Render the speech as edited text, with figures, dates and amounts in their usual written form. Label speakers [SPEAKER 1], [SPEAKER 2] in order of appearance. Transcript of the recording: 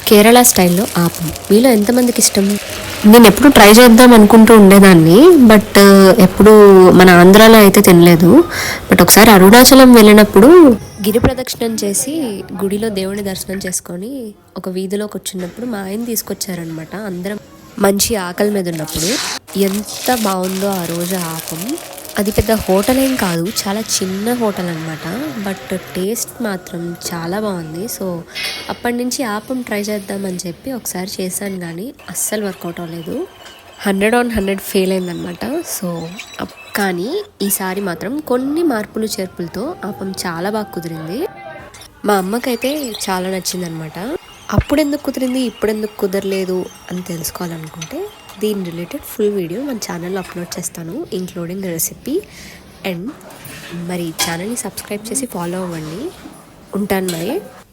[SPEAKER 1] కేరళ స్టైల్లో ఆపం మీలో ఎంతమందికి ఇష్టం? నేను ఎప్పుడు ట్రై చేద్దాం అనుకుంటూ ఉండేదాన్ని. బట్ ఎప్పుడు మన ఆంధ్రాలో అయితే తినలేదు. బట్ ఒకసారి అరుణాచలం వెళ్ళినప్పుడు గిరి ప్రదక్షిణం చేసి గుడిలో దేవుని దర్శనం చేసుకొని ఒక వీధిలోకి వచ్చినప్పుడు మా ఆయన తీసుకొచ్చారనమాట. అందరం మంచి ఆకలి మీద ఉన్నప్పుడు ఎంత బాగుందో ఆ రోజు ఆపం. అది పెద్ద హోటల్ ఏం కాదు, చాలా చిన్న హోటల్ అనమాట. బట్ టేస్ట్ మాత్రం చాలా బాగుంది. సో అప్పటి నుంచి ఆపం ట్రై చేద్దామని చెప్పి ఒకసారి చేశాను, కానీ అస్సలు వర్కౌట్ అవ్వలేదు. 100/100 ఫెయిల్ అయిందనమాట. సో కానీ ఈసారి మాత్రం కొన్ని మార్పులు చేర్పులతో ఆపం చాలా బాగా కుదిరింది. మా అమ్మకైతే చాలా నచ్చిందనమాట. అప్పుడెందుకు కుదిరింది ఇప్పుడెందుకు కుదరలేదు అని తెలుసుకోవాలనుకుంటే దీని రిలేటెడ్ ఫుల్ వీడియో మన ఛానల్లో అప్లోడ్ చేస్తాను, ఇంక్లూడింగ్ రెసిపీ. అండ్ మరి ఛానల్ని సబ్స్క్రైబ్ చేసి ఫాలో అవ్వండి. ఉంటాను మరి.